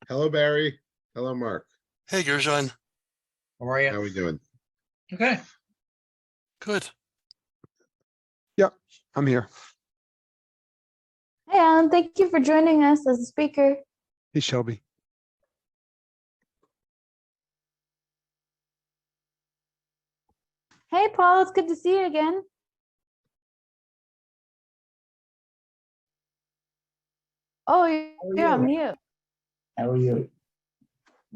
Hello, Barry. Hello, Mark. Hey, Gershon. How are How you? we doing? Okay. Good. Yep, I'm here. Hey, Alan, thank you for joining us as a speaker. Hey, Shelby. Hey, Paul, it's good to see you again. Oh, you're on mute. How are you?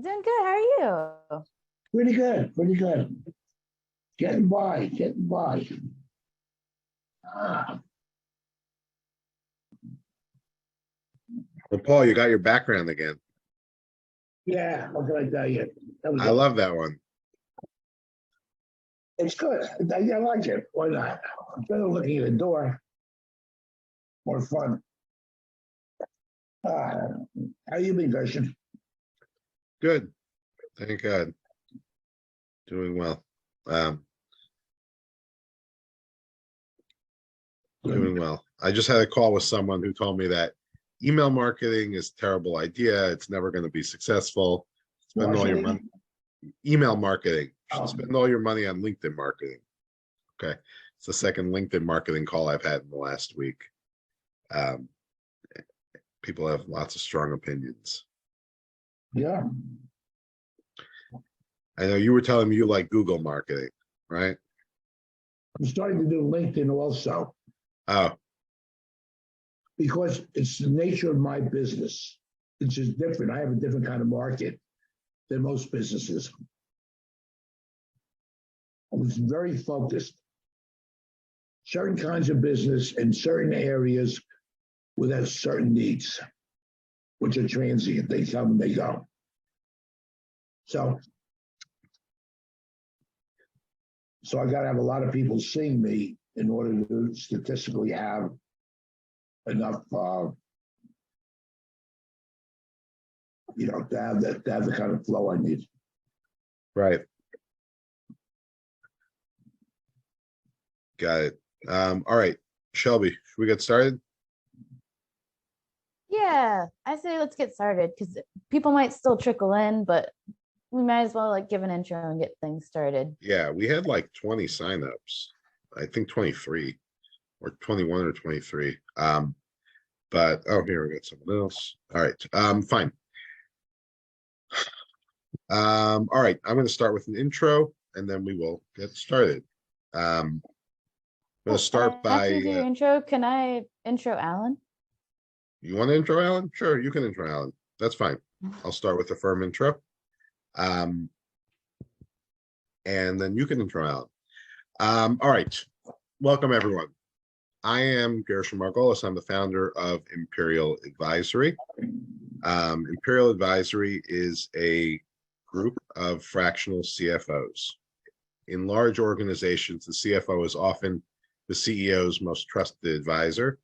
Doing good. How are you? Pretty good, pretty good. Getting by, getting by. Ah, Well, Paul, you got your background again. yeah, what can I tell you? That was I love that one. It's good. I like it. Why not? I'm better looking at the door. More fun. How you been, Gershon? Good. Thank God. Doing well. Doing well. I just had a call with someone who told me that email marketing is a terrible idea. It's never going to be successful. Spend all your money. Email marketing. You should spend all your money on LinkedIn marketing. Okay. It's the second LinkedIn marketing call I've had in the last week. People have lots of strong opinions. Yeah. I know you were telling me you like Google marketing, right? I'm starting to do LinkedIn also Oh, because it's the nature of my business. It's just different. I have a different kind of market than most businesses. I was very focused. Certain kinds of business in certain areas with have certain needs, which are transient. They come and they go. So I got to have a lot of people seeing me in order to statistically have enough, to have the kind of flow I need. right. Got it. All right, Shelby, should we get started? Yeah, I say let's get started because people might still trickle in, but we might as well give an intro and get things started. Yeah, we had like 20 signups. I think 23 or 21 or 23. But here we got someone else. All right, fine. All right, I'm going to start with an intro and then we will get started. I'm going to start by after you do your intro. Can I intro Alan? You want to intro Alan? Sure, you can intro Alan. That's fine. I'll start with the firm intro. And then you can intro Alan. All right. Welcome, everyone. I am Gershon Margolis. I'm the founder of Imperial Advisory. Imperial Advisory is a group of fractional CFOs. In large organizations, the CFO is often the CEO's most trusted advisor.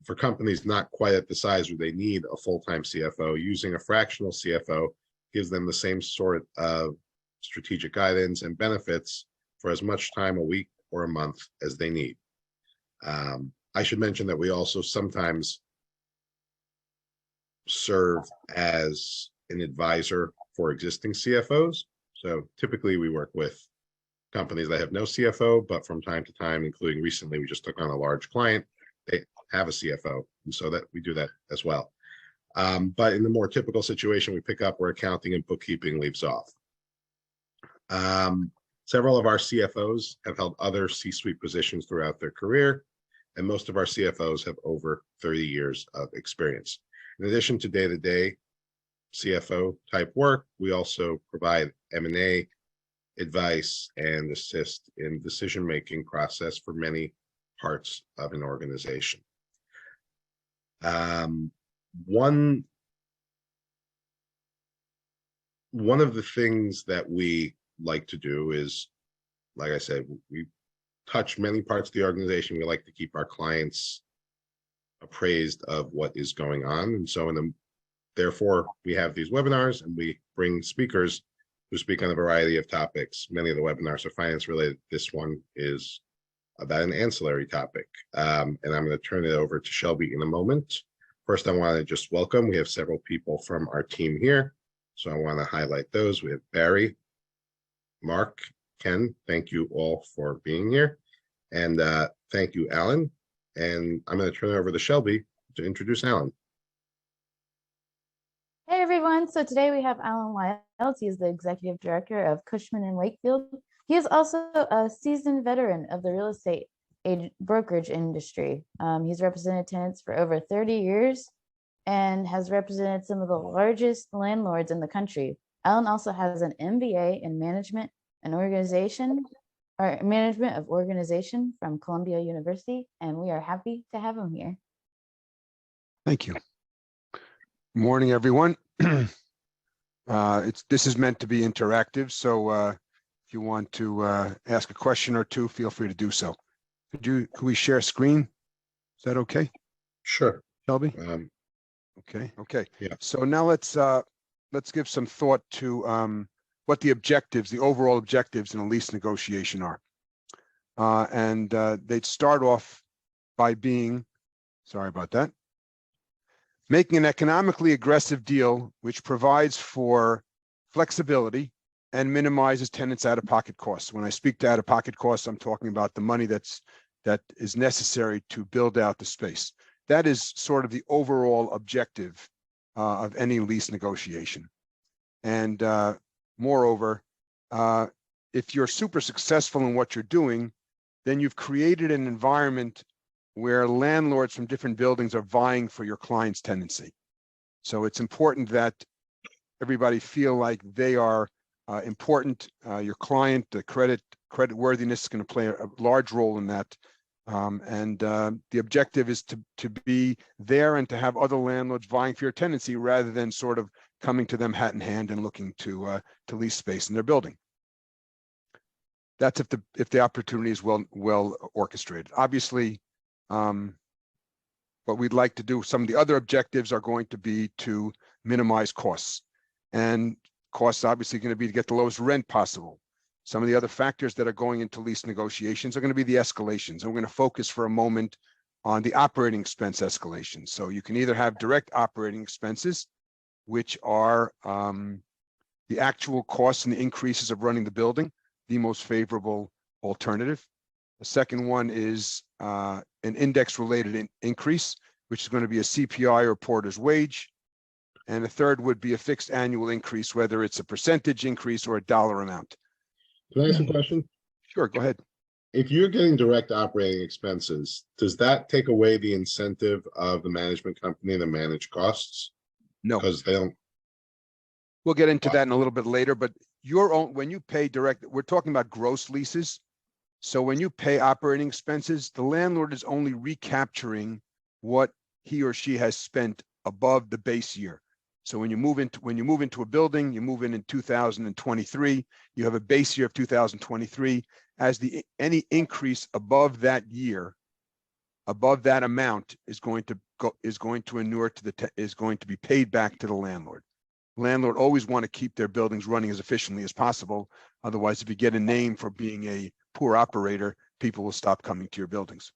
For companies not quite at the size where they need a full-time CFO, using a fractional CFO gives them the same sort of strategic guidance and benefits for as much time a week or a month as they need. I should mention that we also sometimes serve as an advisor for existing CFOs. So typically we work with companies that have no CFO, but from time to time, including recently, we just took on a large client. They have a CFO, and so that we do that as well. But in the more typical situation, we pick up where accounting and bookkeeping leaves off. Several of our CFOs have held other C-suite positions throughout their career, and most of our CFOs have over 30 years of experience. In addition to day-to-day CFO type work, we also provide M&A advice and assist in decision-making process for many parts of an organization. One of the things that we like to do is, like I said, we touch many parts of the organization. We like to keep our clients appraised of what is going on. And so therefore, we have these webinars and we bring speakers who speak on a variety of topics. Many of the webinars are finance related. This one is about an ancillary topic. And I'm going to turn it over to Shelby in a moment First, I want to just welcome, we have several people from our team here. So I want to highlight those. We have Barry, Mark, Ken, thank you all for being here. And thank you, Alan. And I'm going to turn it over to Shelby to introduce Alan. Hey everyone, so today we have Alan Wiles. He's the executive director of Cushman and Wakefield. He is also a seasoned veteran of the real estate brokerage industry. He's represented tenants for over 30 years and has represented some of the largest landlords in the country. Alan also has an MBA in management and organization, or management of organization from Columbia University, and we are happy to have him here. Thank you. Morning, everyone. This is meant to be interactive, so if you want to ask a question or two, feel free to do so. Could we share screen? Is that okay, Sure. Shelby? Okay. Yeah. So now let's give some thought to what the overall objectives in a lease negotiation are. And they'd start off by being, sorry about that, making an economically aggressive deal which provides for flexibility and minimizes tenants' out-of-pocket costs. When I speak to out-of-pocket costs, I'm talking about the money that is necessary to build out the space. That is sort of the overall objective of any lease negotiation. And moreover, if you're super successful in what you're doing, then you've created an environment where landlords from different buildings are vying for your client's tenancy. So it's important that everybody feel like they are important. Your client, the credit worthiness is going to play a large role in that. The objective is to be there and to have other landlords vying for your tenancy rather than sort of coming to them hat in hand and looking to lease space in their building. That's if the opportunity is well orchestrated. Obviously, what we'd like to do, some of the other objectives are going to be to minimize costs. And costs obviously going to be to get the lowest rent possible. Some of the other factors that are going into lease negotiations are going to be the escalations. And we're going to focus for a moment on the operating expense escalations. So you can either have direct operating expenses, which are the actual costs and the increases of running the building, the most favorable alternative. The second one is an index-related increase, which is going to be a CPI or porter's wage. And the third would be a fixed annual increase, whether it's a percentage increase or a dollar amount. Can I ask a question? Sure, go ahead. If you're getting direct operating expenses, does that take away the incentive of the management company to manage costs? No. Because they don't. We'll get into that in a little bit later, but when you pay direct, we're talking about gross leases. So when you pay operating expenses, the landlord is only recapturing what he or she has spent above the base year. So when you move into a building, you move in 2023, you have a base year of 2023. As any increase above that year, above that amount is going to be paid back to the landlord. Landlord always want to keep their buildings running as efficiently as possible. Otherwise, if you get a name for being a poor operator, people will stop coming to your buildings.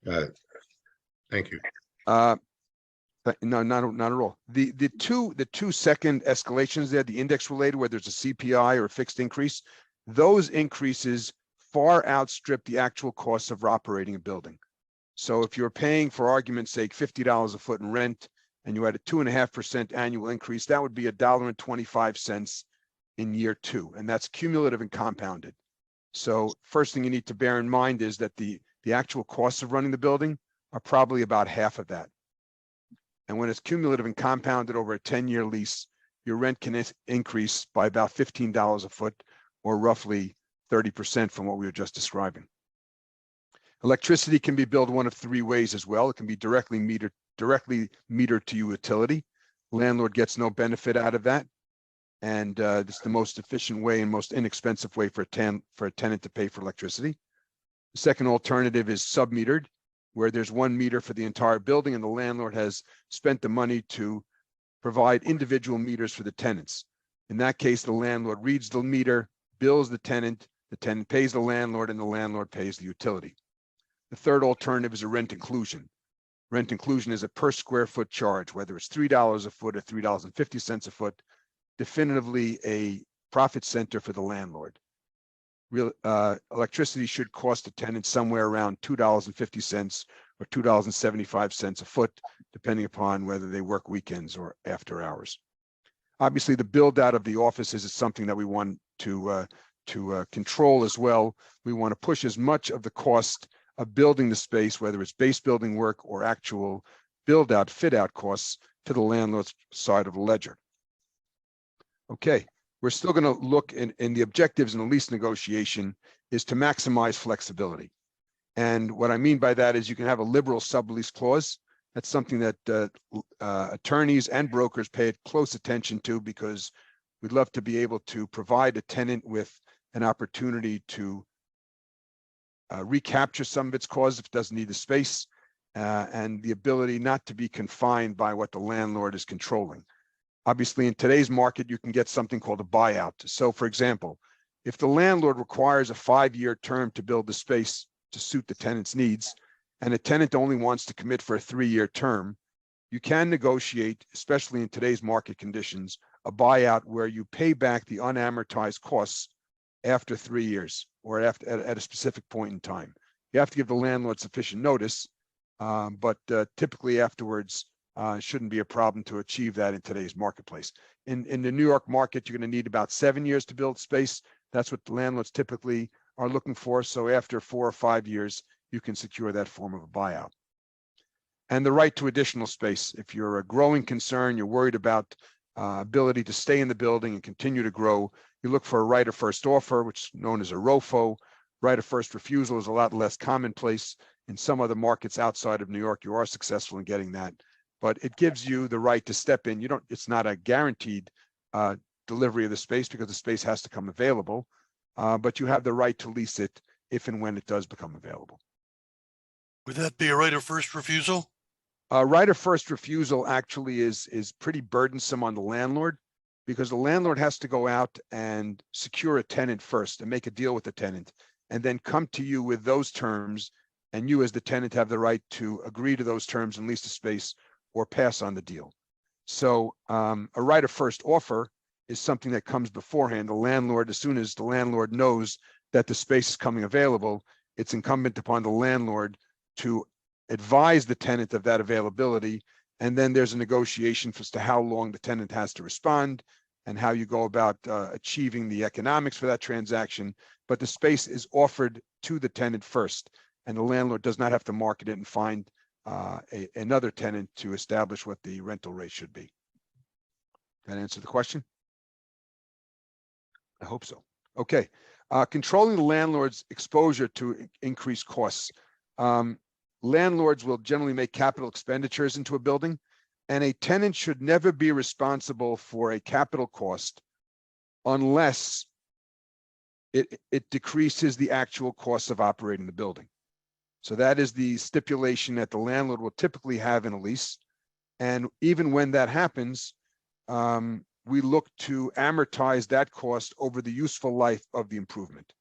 Got it. Thank you. No, not at all. The two second escalations there, the index related, where there's a CPI or a fixed increase, those increases far outstrip the actual costs of operating a building. So if you're paying, for argument's sake, $50 a foot in rent, and you had a 2.5% annual increase, that would be $1.25 in year 2, and that's cumulative and compounded. So first thing you need to bear in mind is that the actual costs of running the building are probably about half of that. And when it's cumulative and compounded over a 10-year lease, your rent can increase by about $15 a foot, or roughly 30% from what we were just describing. Electricity can be billed one of 3 ways as well. It can be directly metered to utility. Landlord gets no benefit out of that. And it's the most efficient way and most inexpensive way for a tenant to pay for electricity. The second alternative is sub-metered, where there's 1 meter for the entire building and the landlord has spent the money to provide individual meters for the tenants. In that case, the landlord reads the meter, bills the tenant pays the landlord, and the landlord pays the utility. The third alternative is a rent inclusion, rent inclusion is a per square foot charge, whether it's $3 a foot or $3.50 a foot, definitively a profit center for the landlord. Electricity should cost a tenant somewhere around $2.50 or $2.75 a foot, depending upon whether they work weekends or after hours. Obviously, the build out of the offices is something that we want to control as well. We want to push as much of the cost of building the space, whether it's base building work or actual build out, fit out costs, to the landlord's side of the ledger. Okay, we're still going to look in the objectives in the lease negotiation is to maximize flexibility. And what I mean by that is you can have a liberal sublease clause. That's something that attorneys and brokers pay close attention to, because we'd love to be able to provide a tenant with an opportunity to recapture some of its costs if it doesn't need the space, and the ability not to be confined by what the landlord is controlling. Obviously, in today's market, you can get something called a buyout. So, for example, if the landlord requires a 5-year term to build the space to suit the tenant's needs, and a tenant only wants to commit for a 3-year term, you can negotiate, especially in today's market conditions, a buyout where you pay back the unamortized costs after 3 years or at a specific point in time. You have to give the landlord sufficient notice, but typically afterwards shouldn't be a problem to achieve that in today's marketplace. In the New York market, you're going to need about 7 years to build space. That's what the landlords typically are looking for. So after 4 or 5 years, you can secure that form of a buyout. And the right to additional space. If you're a growing concern, you're worried about ability to stay in the building and continue to grow, you look for a right of first offer, which is known as a ROFO. Right of first refusal is a lot less commonplace. In some other markets outside of New York, you are successful in getting that, but it gives you the right to step in. It's not a guaranteed delivery of the space, because the space has to come available, but you have the right to lease it if and when it does become available. Would that be a right of first refusal? Right of first refusal actually is pretty burdensome on the landlord, because the landlord has to go out and secure a tenant first and make a deal with the tenant, and then come to you with those terms, and you as the tenant have the right to agree to those terms and lease the space or pass on the deal. So a right of first offer is something that comes beforehand. The landlord, as soon as the landlord knows that the space is coming available, it's incumbent upon the landlord to advise the tenant of that availability, and then there's a negotiation as to how long the tenant has to respond and how you go about achieving the economics for that transaction. But the space is offered to the tenant first, and the landlord does not have to market it and find another tenant to establish what the rental rate should be. That answer the question? I hope so. Okay. Controlling the landlord's exposure to increased costs. Landlords will generally make capital expenditures into a building, and a tenant should never be responsible for a capital cost unless it decreases the actual costs of operating the building. So that is the stipulation that the landlord will typically have in a lease. And even when that happens, we look to amortize that cost over the useful life of the improvement.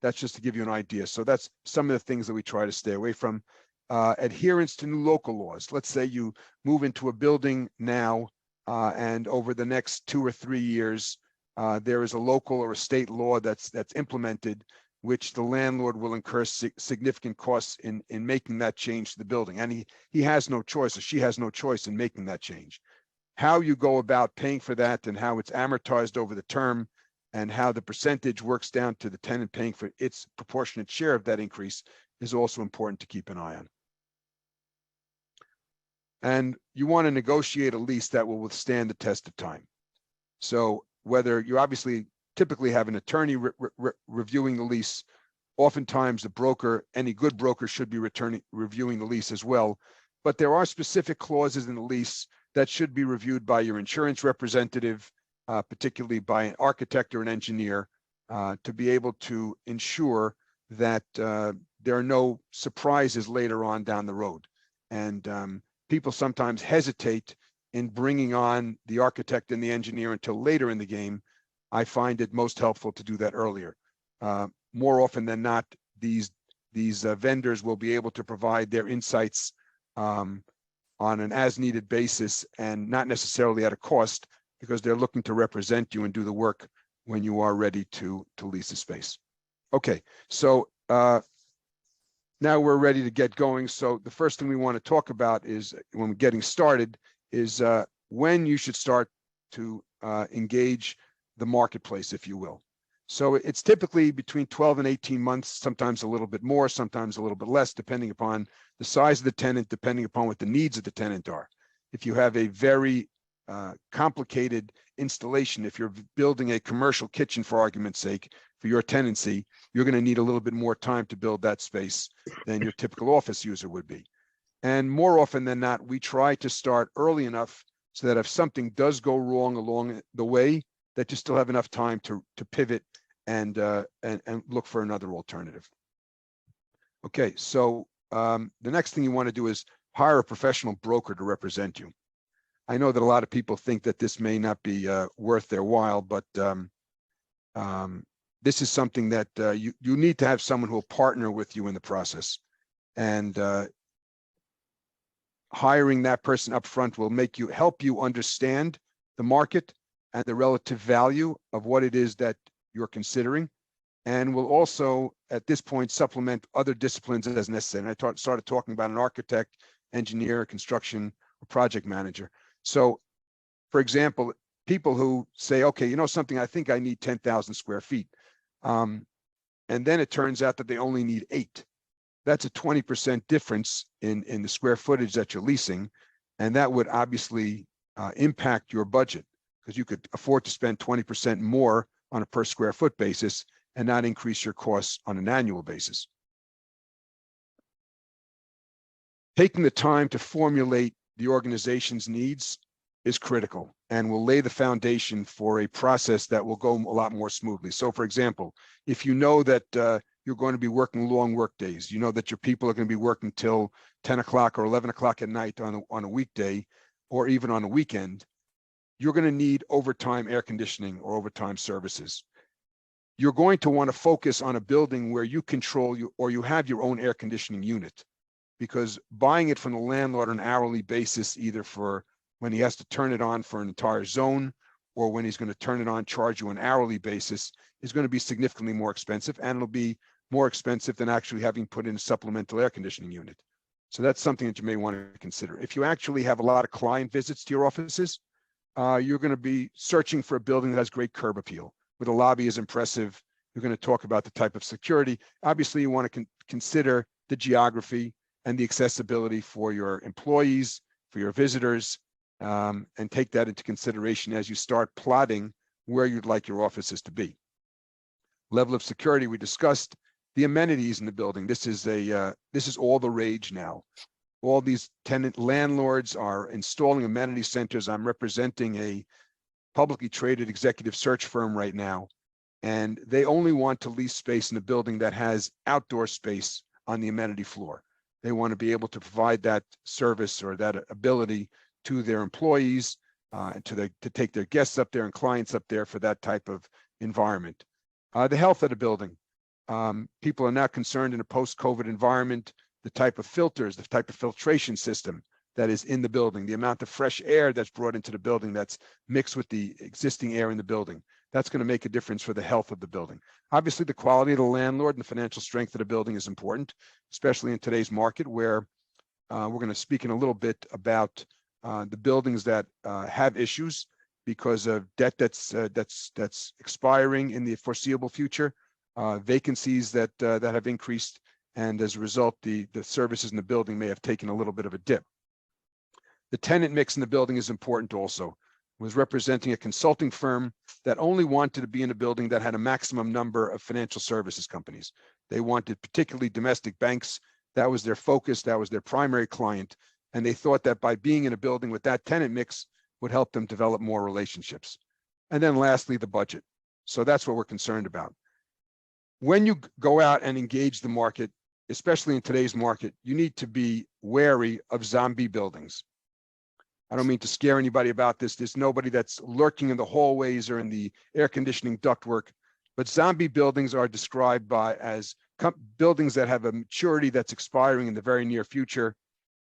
That's just to give you an idea. So that's some of the things that we try to stay away from. Adherence to new local laws. Let's say you move into a building now, and over the next 2 or 3 years, there is a local or a state law that's implemented, which the landlord will incur significant costs in making that change to the building. And he has no choice, or she has no choice in making that change. How you go about paying for that and how it's amortized over the term and how the percentage works down to the tenant paying for its proportionate share of that increase is also important to keep an eye on. And you want to negotiate a lease that will withstand the test of time. So whether you obviously typically have an attorney reviewing the lease, oftentimes the broker, any good broker should be reviewing the lease as well. But there are specific clauses in the lease that should be reviewed by your insurance representative, particularly by an architect or an engineer, to be able to ensure that there are no surprises later on down the road. And people sometimes hesitate in bringing on the architect and the engineer until later in the game. I find it most helpful to do that earlier. More often than not, these vendors will be able to provide their insights on an as-needed basis and not necessarily at a cost, because they're looking to represent you and do the work when you are ready to lease the space. Okay, so now we're ready to get going. So the first thing we want to talk about is, when we're getting started, is when you should start to engage the marketplace, if you will. So it's typically between 12 and 18 months, sometimes a little bit more, sometimes a little bit less, depending upon the size of the tenant, depending upon what the needs of the tenant are. If you have a very complicated installation, if you're building a commercial kitchen, for argument's sake, for your tenancy, you're going to need a little bit more time to build that space than your typical office user would be. And more often than not, we try to start early enough so that if something does go wrong along the way, that you still have enough time to pivot and look for another alternative. Okay, so the next thing you want to do is hire a professional broker to represent you. I know that a lot of people think that this may not be worth their while, but this is something that you need to have someone who will partner with you in the process. And hiring that person up front will help you understand the market and the relative value of what it is that you're considering, and will also, at this point, supplement other disciplines as necessary. And I started talking about an architect, engineer, construction, or project manager. So, for example, people who say, okay, you know something, I think I need 10,000 square feet. And then it turns out that they only need 8. That's a 20% difference in the square footage that you're leasing. And that would obviously impact your budget, because you could afford to spend 20% more on a per square foot basis and not increase your costs on an annual basis. Taking the time to formulate the organization's needs is critical and will lay the foundation for a process that will go a lot more smoothly. So, for example, if you know that you're going to be working long work days, you know that your people are going to be working till 10 o'clock or 11 o'clock at night on a weekday or even on a weekend, you're going to need overtime air conditioning or overtime services. You're going to want to focus on a building where you control or you have your own air conditioning unit, because buying it from the landlord on an hourly basis, either for when he has to turn it on for an entire zone or when he's going to turn it on, charge you an hourly basis, is going to be significantly more expensive, and it'll be more expensive than actually having put in a supplemental air conditioning unit. So that's something that you may want to consider. If you actually have a lot of client visits to your offices, you're going to be searching for a building that has great curb appeal, where the lobby is impressive. You're going to talk about the type of security. Obviously, you want to consider the geography and the accessibility for your employees, for your visitors, and take that into consideration as you start plotting where you'd like your offices to be. Level of security, we discussed. The amenities in the building. This is all the rage now. All these tenant landlords are installing amenity centers. I'm representing a publicly traded executive search firm right now, and they only want to lease space in a building that has outdoor space on the amenity floor. They want to be able to provide that service or that ability to their employees, to take their guests up there and clients up there for that type of environment. The health of the building. People are now concerned in a post-COVID environment, the type of filters, the type of filtration system that is in the building, the amount of fresh air that's brought into the building that's mixed with the existing air in the building. That's going to make a difference for the health of the building. Obviously, the quality of the landlord and the financial strength of the building is important, especially in today's market, where we're going to speak in a little bit about the buildings that have issues because of debt that's expiring in the foreseeable future, vacancies that have increased, and as a result, the services in the building may have taken a little bit of a dip. The tenant mix in the building is important also. Was representing a consulting firm that only wanted to be in a building that had a maximum number of financial services companies. They wanted particularly domestic banks. That was their focus. That was their primary client. And they thought that by being in a building with that tenant mix would help them develop more relationships. And then lastly, the budget. So that's what we're concerned about. When you go out and engage the market, especially in today's market, you need to be wary of zombie buildings. I don't mean to scare anybody about this. There's nobody that's lurking in the hallways or in the air conditioning ductwork, but zombie buildings are described as buildings that have a maturity that's expiring in the very near future.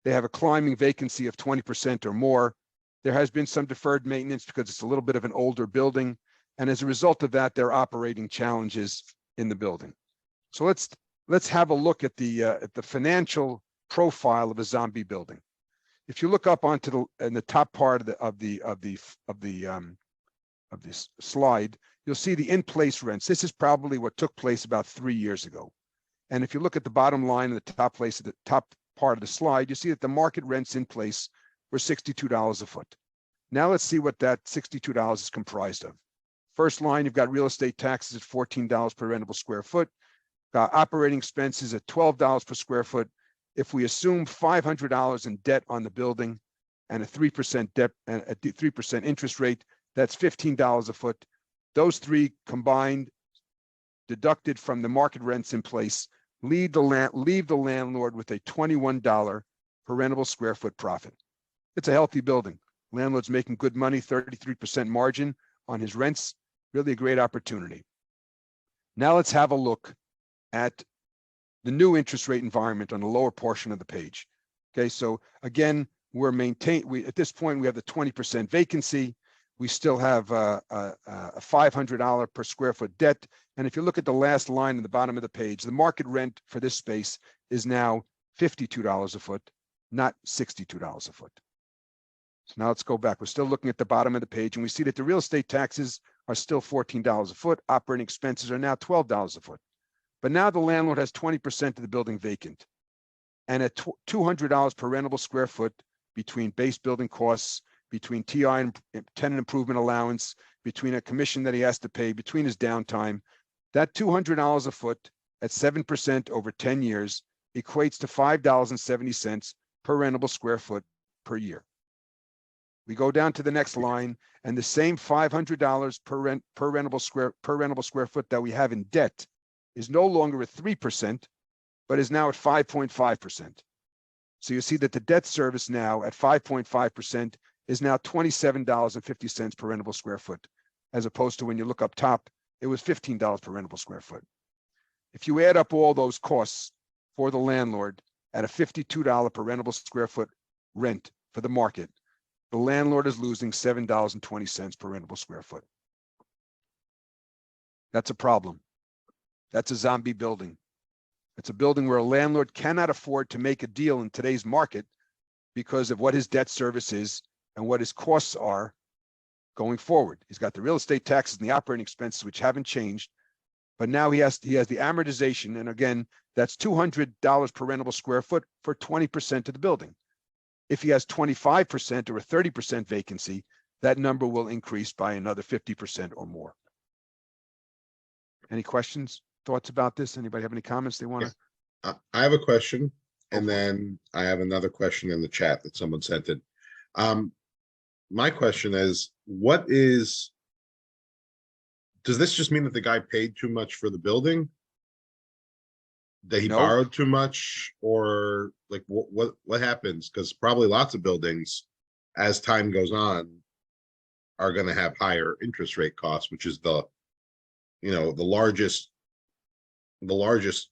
They have a climbing vacancy of 20% or more. There has been some deferred maintenance because it's a little bit of an older building. And as a result of that, there are operating challenges in the building. So let's have a look at the financial profile of a zombie building. If you look up onto the top part of this slide, you'll see the in-place rents. This is probably what took place about 3 years ago. And if you look at the bottom line in the top part of the slide, you see that the market rents in place were $62 a foot. Now let's see what that $62 is comprised of. First line, you've got real estate taxes at $14 per rentable square foot. Got operating expenses at $12 per square foot. If we assume $500 in debt on the building and a 3% debt and a 3% interest rate, that's $15 a foot. Those three combined, deducted from the market rents in place, leave the landlord with a $21 per rentable square foot profit. It's a healthy building. Landlord's making good money, 33% margin on his rents. Really a great opportunity. Now let's have a look at the new interest rate environment on the lower portion of the page. Okay, so again, at this point, we have the 20% vacancy. We still have a $500 per square foot debt. And if you look at the last line in the bottom of the page, the market rent for this space is now $52 a foot, not $62 a foot. So now let's go back. We're still looking at the bottom of the page, and we see that the real estate taxes are still $14 a foot. Operating expenses are now $12 a foot. But now the landlord has 20% of the building vacant. And at $200 per rentable square foot between base building costs, between TI and tenant improvement allowance, between a commission that he has to pay, between his downtime, that $200 a foot at 7% over 10 years equates to $5.70 per rentable square foot per year. We go down to the next line, and the same $500 per rentable square foot that we have in debt is no longer at 3%, but is now at 5.5%. So you see that the debt service now at 5.5% is now $27.50 per rentable square foot, as opposed to when you look up top, it was $15 per rentable square foot. If you add up all those costs for the landlord at a $52 per rentable square foot rent for the market, the landlord is losing $7.20 per rentable square foot. That's a problem. That's a zombie building. It's a building where a landlord cannot afford to make a deal in today's market because of what his debt service is and what his costs are going forward. He's got the real estate taxes and the operating expenses, which haven't changed, but now he has the amortization. And again, that's $200 per rentable square foot for 20% of the building. If he has 25% or a 30% vacancy, that number will increase by another 50% or more. Any questions, thoughts about this? Anybody have any comments they want to? I have a question, and Go for it. then I have another question in the chat that someone sent in. My question is, does this just mean that the guy paid too much for the building? That he No. borrowed too much, or like what happens? Because probably lots of buildings, as time goes on, are going to have higher interest rate costs, which is the largest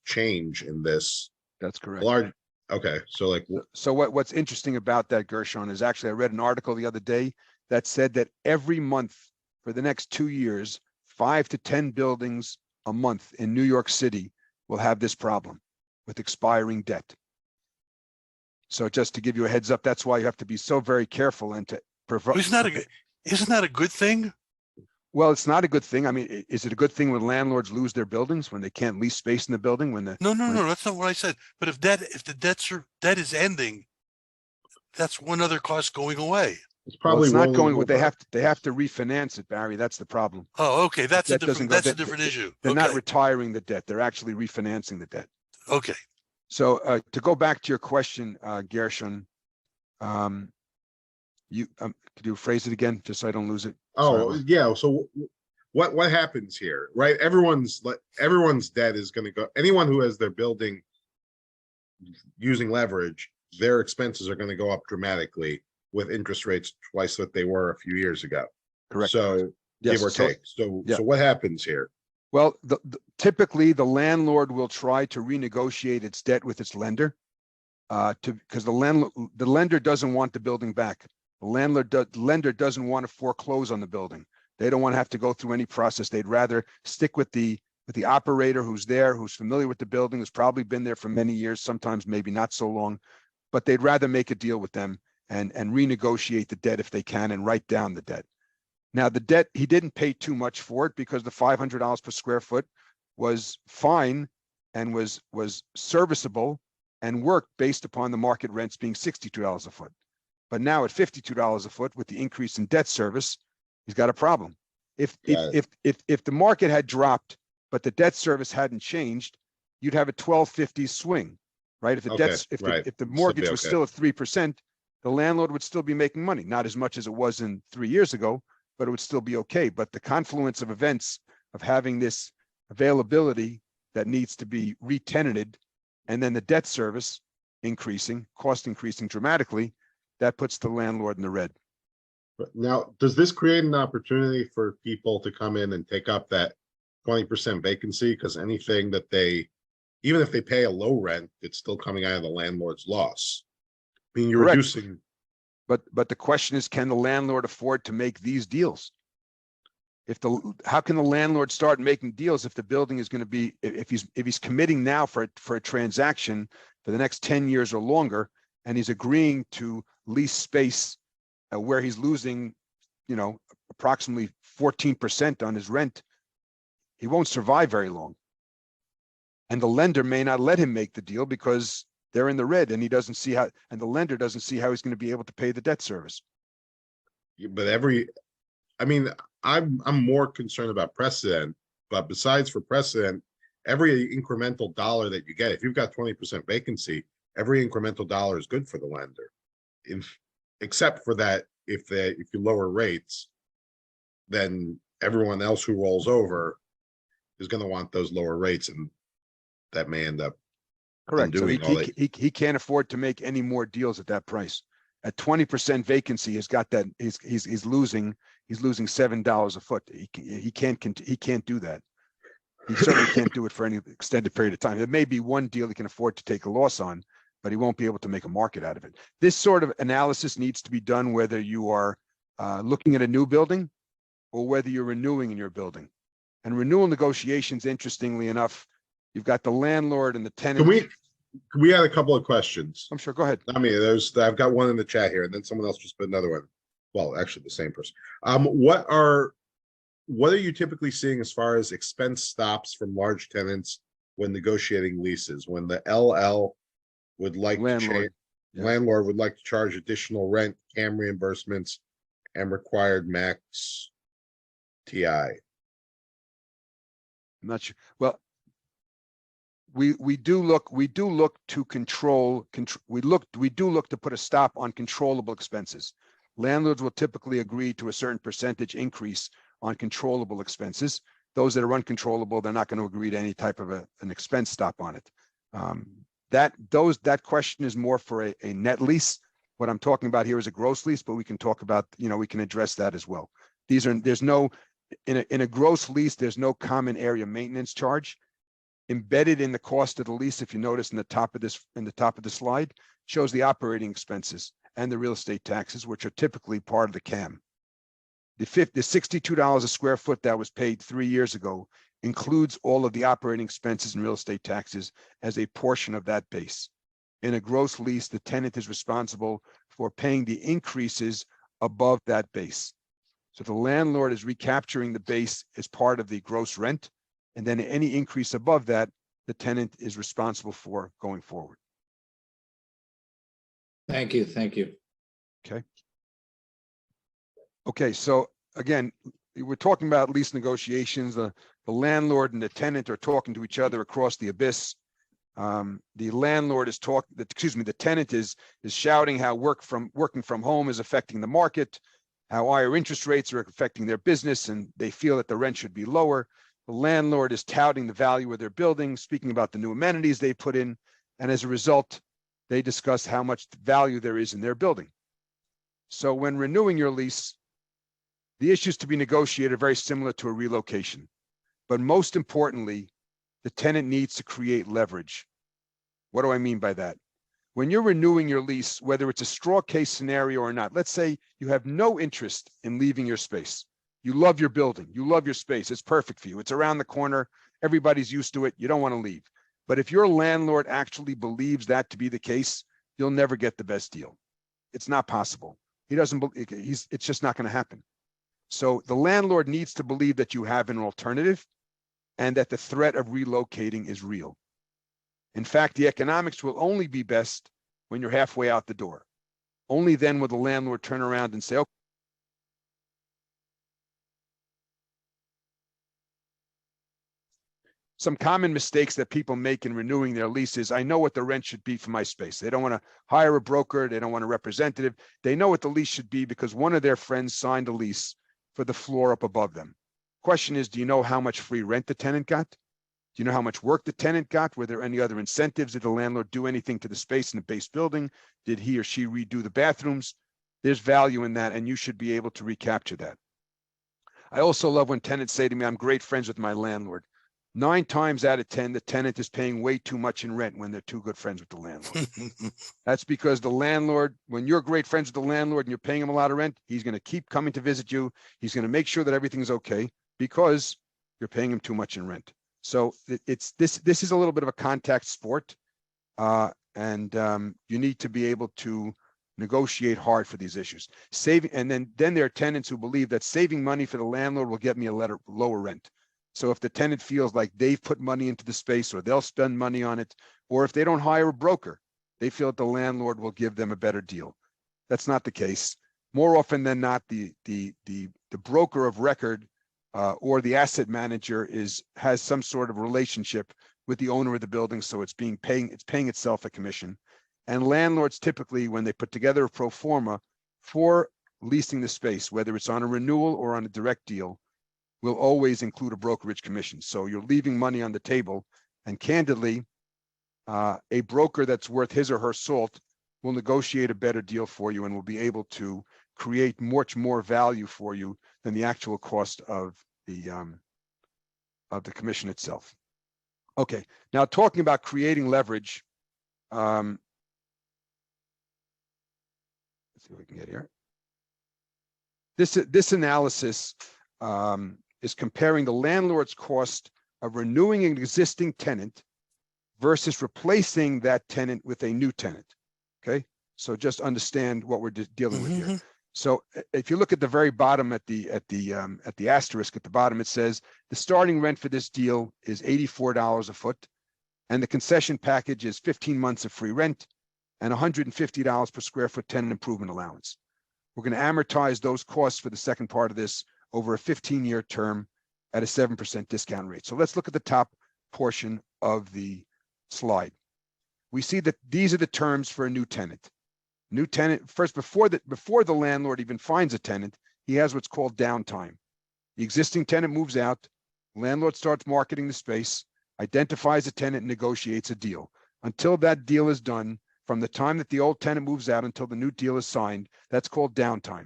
change in this. That's correct. Okay, so like So what's interesting about that, Gershon, is actually I read an article the other day that said that every month for the next 2 years, 5 to 10 buildings a month in New York City will have this problem with expiring debt. So just to give you a heads up, that's why you have to be so very careful and to provide. Isn't that a good thing? Well, it's not a good thing. I mean, is it a good thing when landlords lose their buildings, when they can't lease space in the building? No, that's not what I said. But if the debt is ending, that's one other cost going away. it's Well, probably it's not rolling going. over. They have to refinance it, Barry. That's the problem. Oh, okay. That's a That doesn't different go- that's a different issue. They're Okay. not retiring the debt. They're actually refinancing the debt. Okay. So to go back to your question, Gershon, could you phrase it again, just so I don't lose it? Oh, Sorry. yeah. So what happens here, right? Everyone's debt is going to go. Anyone who has their building using leverage, their expenses are going to go up dramatically with interest rates twice what they were a few years ago. Correct. So Yes, give or so- take. So yeah. so what happens here? Well, typically the landlord will try to renegotiate its debt with its lender. because the lender doesn't want the building back. The lender doesn't want to foreclose on the building. They don't want to have to go through any process. They'd rather stick with the operator who's there, who's familiar with the building, who's probably been there for many years, sometimes maybe not so long, but they'd rather make a deal with them and renegotiate the debt if they can and write down the debt. Now, the debt, he didn't pay too much for it because the $500 per square foot was fine and was serviceable and worked based upon the market rents being $62 a foot. But now at $52 a foot with the increase in debt service, he's got a problem. If the market had dropped, but the debt service hadn't changed, you'd have a 1250 swing, right? If the debts, if the mortgage was still at 3%, the landlord would still be making money, not as much as it was in 3 years ago, but it would still be okay. But the confluence of events of having this availability that needs to be re-tenanted, and then the debt service increasing, cost increasing dramatically, that puts the landlord in the red. But now, does this create an opportunity for people to come in and take up that 20% vacancy? Because anything that even if they pay a low rent, it's still coming out of the landlord's loss. I mean, you're Correct. reducing. But the question is, can the landlord afford to make these deals? How can the landlord start making deals if the building is going to be, if he's committing now for a transaction for the next 10 years or longer, and he's agreeing to lease space where he's losing, approximately 14% on his rent, he won't survive very long. And the lender may not let him make the deal because they're in the red, and the lender doesn't see how he's going to be able to pay the debt service. But I'm more concerned about precedent, but besides for precedent, every incremental dollar that you get, if you've got 20% vacancy, every incremental dollar is good for the lender. Except for that, if you lower rates, then everyone else who rolls over is going to want those lower rates, and that may end up correct. So he can't afford to make any more deals at that price. At 20% vacancy, he's got that. He's losing $7 a foot. He can't do that. He certainly can't do it for any extended period of time. There may be one deal he can afford to take a loss on, but he won't be able to make a market out of it. This sort of analysis needs to be done whether you are looking at a new building or whether you're renewing in your building. And renewal negotiations, interestingly enough, you've got the landlord and the tenant. We had a couple of questions. I'm sure. Go ahead. I mean, I've got one in the chat here, and then someone else just put another one. Well, actually, the same person. What are you typically seeing as far as expense stops from large tenants when negotiating leases? When the LL would like landlord would like to charge additional rent, CAM reimbursements, and required max TI. I'm not sure. Well, we do look to control. We do look to put a stop on controllable expenses. Landlords will typically agree to a certain percentage increase on controllable expenses. Those that are uncontrollable, they're not going to agree to any type of an expense stop on it. That question is more for a net lease. What I'm talking about here is a gross lease, but we can talk about, we can address that as well. There's no in a gross lease, there's no common area maintenance charge. Embedded in the cost of the lease, if you notice in the top of the slide, shows the operating expenses and the real estate taxes, which are typically part of the CAM. The $62 a square foot that was paid 3 years ago includes all of the operating expenses and real estate taxes as a portion of that base. In a gross lease, the tenant is responsible for paying the increases above that base. So the landlord is recapturing the base as part of the gross rent, and then any increase above that, the tenant is responsible for going forward. Thank you. Thank you. Okay, so again, we're talking about lease negotiations. The landlord and the tenant are talking to each other across the abyss. The landlord is the tenant is shouting how working from home is affecting the market, how higher interest rates are affecting their business, and they feel that the rent should be lower. The landlord is touting the value of their building, speaking about the new amenities they put in, and as a result, they discuss how much value there is in their building. So when renewing your lease, the issues to be negotiated are very similar to a relocation. But most importantly, the tenant needs to create leverage. What do I mean by that? when you're renewing your lease, whether it's a straw case scenario or not, let's say you have no interest in leaving your space. You love your building. You love your space. It's perfect for you. It's around the corner. Everybody's used to it. You don't want to leave. But if your landlord actually believes that to be the case, you'll never get the best deal. It's not possible. He doesn't, it's just not going to happen. So the landlord needs to believe that you have an alternative and that the threat of relocating is real. In fact, the economics will only be best when you're halfway out the door. Only then will the landlord turn around and say, okay. Some common mistakes that people make in renewing their leases. I know what the rent should be for my space. They don't want to hire a broker. They don't want a representative. They know what the lease should be because one of their friends signed a lease for the floor up above them. Question is, do you know how much free rent the tenant got? Do you know how much work the tenant got? Were there any other incentives? Did the landlord do anything to the space in the base building? Did he or she redo the bathrooms? There's value in that, and you should be able to recapture that. I also love when tenants say to me, I'm great friends with my landlord. 9 times out of 10, the tenant is paying way too much in rent when they're too good friends with the landlord. That's because the landlord, when you're great friends with the landlord and you're paying him a lot of rent, he's going to keep coming to visit you. He's going to make sure that everything's okay because you're paying him too much in rent. So it's this is a little bit of a contact sport, and you need to be able to negotiate hard for these issues. Saving, and then there are tenants who believe that saving money for the landlord will get me a lower rent. So if the tenant feels like they've put money into the space or they'll spend money on it, or if they don't hire a broker, they feel that the landlord will give them a better deal. That's not the case. More often than not, the broker of record or the asset manager has some sort of relationship with the owner of the building, so it's paying itself a commission. And landlords typically, when they put together a pro forma for leasing the space, whether it's on a renewal or on a direct deal, will always include a brokerage commission. So you're leaving money on the table, and candidly, a broker that's worth his or her salt will negotiate a better deal for you and will be able to create much more value for you than the actual cost of the commission itself. Okay, now talking about creating leverage, let's see what we can get here. This analysis is comparing the landlord's cost of renewing an existing tenant versus replacing that tenant with a new tenant. Okay, so just understand what we're dealing with here. So if you look at the very bottom at the asterisk at the bottom, it says the starting rent for this deal is $84 a foot, and the concession package is 15 months of free rent and $150 per square foot tenant improvement allowance. We're going to amortize those costs for the second part of this over a 15-year term at a 7% discount rate. So let's look at the top portion of the slide. We see that these are the terms for a new tenant. New tenant, first, before the landlord even finds a tenant, he has what's called downtime. The existing tenant moves out, landlord starts marketing the space, identifies a tenant, and negotiates a deal. Until that deal is done, from the time that the old tenant moves out until the new deal is signed, that's called downtime.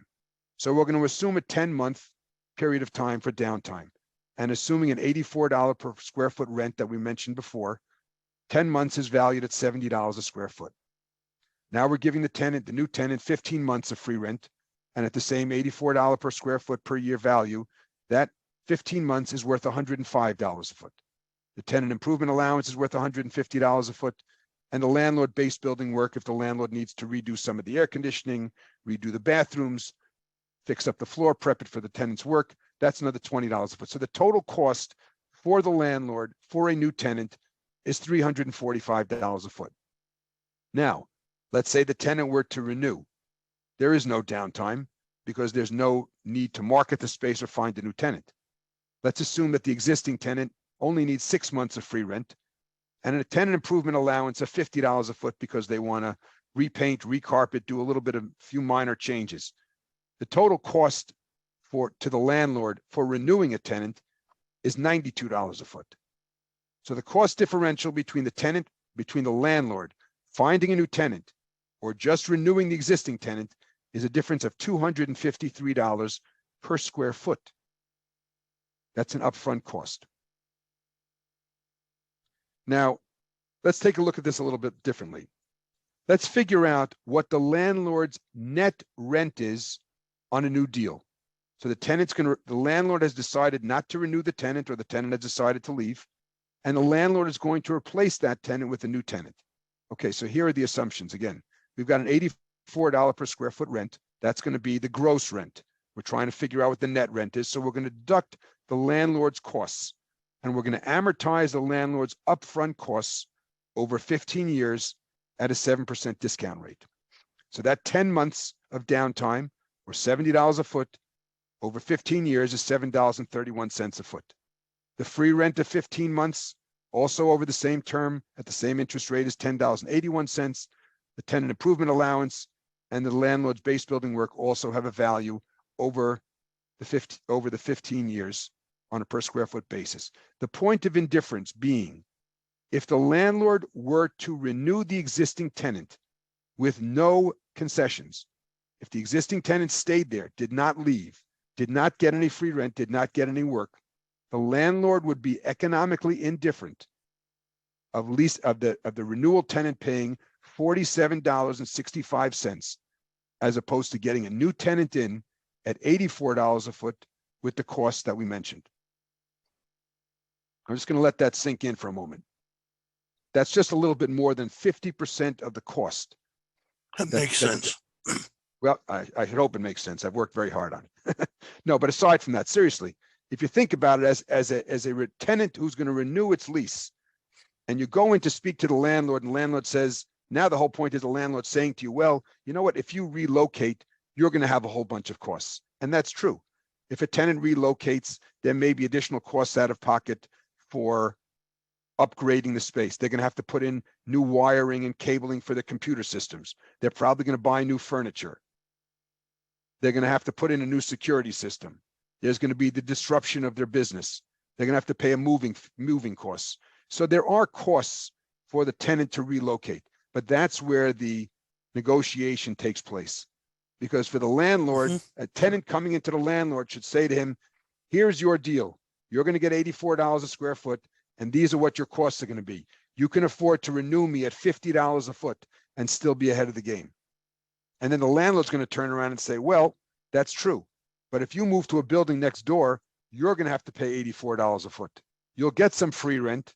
So we're going to assume a 10-month period of time for downtime. And assuming an $84 per square foot rent that we mentioned before, 10 months is valued at $70 a square foot. Now we're giving the new tenant 15 months of free rent, and at the same $84 per square foot per year value, that 15 months is worth $105 a foot. The tenant improvement allowance is worth $150 a foot, and the landlord base building work, if the landlord needs to redo some of the air conditioning, redo the bathrooms, fix up the floor, prep it for the tenant's work, that's another $20 a foot. So the total cost for the landlord for a new tenant is $345 a foot. Now, let's say the tenant were to renew. There is no downtime because there's no need to market the space or find a new tenant. Let's assume that the existing tenant only needs 6 months of free rent and a tenant improvement allowance of $50 a foot because they want to repaint, recarpet, do a little bit of few minor changes. The total cost to the landlord for renewing a tenant is $92 a foot. So the cost differential between the landlord finding a new tenant or just renewing the existing tenant is a difference of $253 per square foot. That's an upfront cost. Now, let's take a look at this a little bit differently. Let's figure out what the landlord's net rent is on a new deal. So the landlord has decided not to renew the tenant, or the tenant has decided to leave, and the landlord is going to replace that tenant with a new tenant. Okay, so here are the assumptions. Again, we've got an $84 per square foot rent. That's going to be the gross rent. We're trying to figure out what the net rent is. So we're going to deduct the landlord's costs, and we're going to amortize the landlord's upfront costs over 15 years at a 7% discount rate. So that 10 months of downtime, or $70 a foot, over 15 years is $7.31 a foot. The free rent of 15 months, also over the same term at the same interest rate, is $10.81. The tenant improvement allowance and the landlord's base building work also have a value over the 15 years on a per square foot basis. The point of indifference being, if the landlord were to renew the existing tenant with no concessions, if the existing tenant stayed there, did not leave, did not get any free rent, did not get any work, the landlord would be economically indifferent of the renewal tenant paying $47.65, as opposed to getting a new tenant in at $84 a foot with the costs that we mentioned. I'm just going to let that sink in for a moment. That's just a little bit more than 50% of the cost. That makes sense. Well, I hope it makes sense. I've worked very hard on it. No, but aside from that, seriously, if you think about it as a tenant who's going to renew its lease, and you go in to speak to the landlord, and the landlord says, now the whole point is the landlord saying to you, well, you know what, if you relocate, you're going to have a whole bunch of costs. And that's true. If a tenant relocates, there may be additional costs out of pocket for upgrading the space. They're going to have to put in new wiring and cabling for the computer systems. They're probably going to buy new furniture. They're going to have to put in a new security system. There's going to be the disruption of their business. They're going to have to pay a moving costs. So there are costs for the tenant to relocate, but that's where the negotiation takes place. Because for the landlord, a tenant coming into the landlord should say to him, here's your deal. You're going to get $84 a square foot, and these are what your costs are going to be. You can afford to renew me at $50 a foot and still be ahead of the game. And then the landlord's going to turn around and say, well, that's true. But if you move to a building next door, you're going to have to pay $84 a foot. You'll get some free rent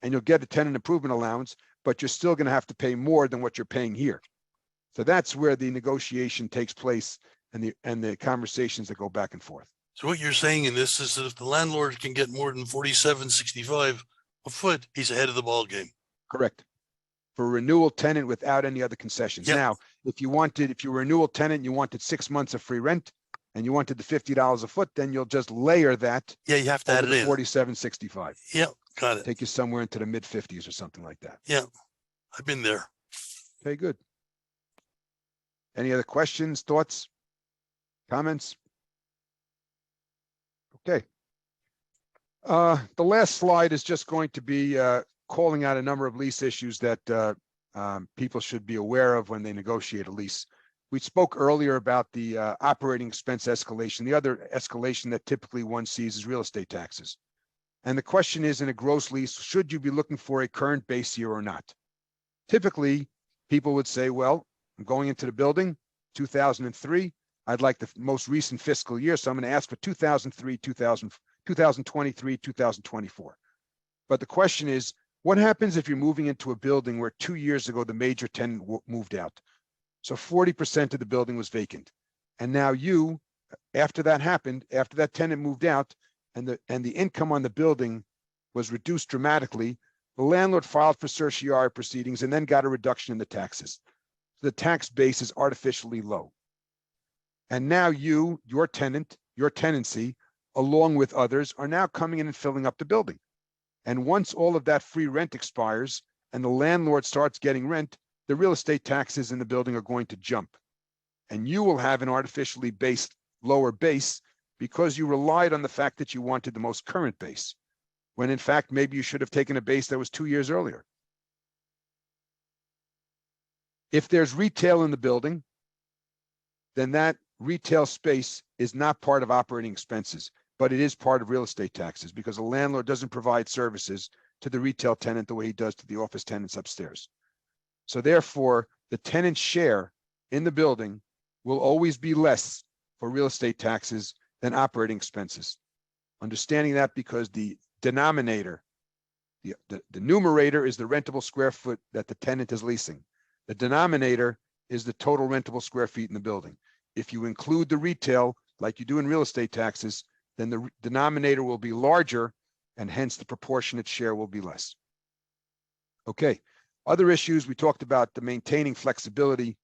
and you'll get a tenant improvement allowance, but you're still going to have to pay more than what you're paying here. So that's where the negotiation takes place, and the conversations that go back and forth. So what you're saying in this is that if the landlord can get more than $47.65 a foot, he's ahead of the ball game. Correct. For a renewal tenant without any other concessions. Yep. Now, if you were a renewal tenant, you wanted 6 months of free rent and you wanted the $50 a foot, then you'll just layer that. Yeah, you have to add it in. $47.65. Yeah, got it. Take you somewhere into the mid 50s or something like that. Yeah, I've been there. Okay, good. Any other questions, thoughts, comments? Okay. The last slide is just going to be calling out a number of lease issues that people should be aware of when they negotiate a lease. We spoke earlier about the operating expense escalation. The other escalation that typically one sees is real estate taxes. And the question is, in a gross lease, should you be looking for a current base year or not? Typically, people would say, well, I'm going into the building, 2003. I'd like the most recent fiscal year, so I'm going to ask for 2003, 2023, 2024. But the question is, what happens if you're moving into a building where 2 years ago the major tenant moved out? So 40% of the building was vacant. And now you, after that happened, after that tenant moved out and the income on the building was reduced dramatically, the landlord filed for certiorari proceedings and then got a reduction in the taxes. The tax base is artificially low. And now you, your tenant, your tenancy, along with others, are now coming in and filling up the building. And once all of that free rent expires and the landlord starts getting rent, the real estate taxes in the building are going to jump. And you will have an artificially based lower base because you relied on the fact that you wanted the most current base, when in fact, maybe you should have taken a base that was 2 years earlier. If there's retail in the building, then that retail space is not part of operating expenses, but it is part of real estate taxes because the landlord doesn't provide services to the retail tenant the way he does to the office tenants upstairs. So therefore, the tenant's share in the building will always be less for real estate taxes than operating expenses. Understanding that because the denominator, the numerator is the rentable square foot that the tenant is leasing. The denominator is the total rentable square feet in the building. If you include the retail, like you do in real estate taxes, then the denominator will be larger and hence the proportionate share will be less. Okay, other issues, we talked about the maintaining flexibility,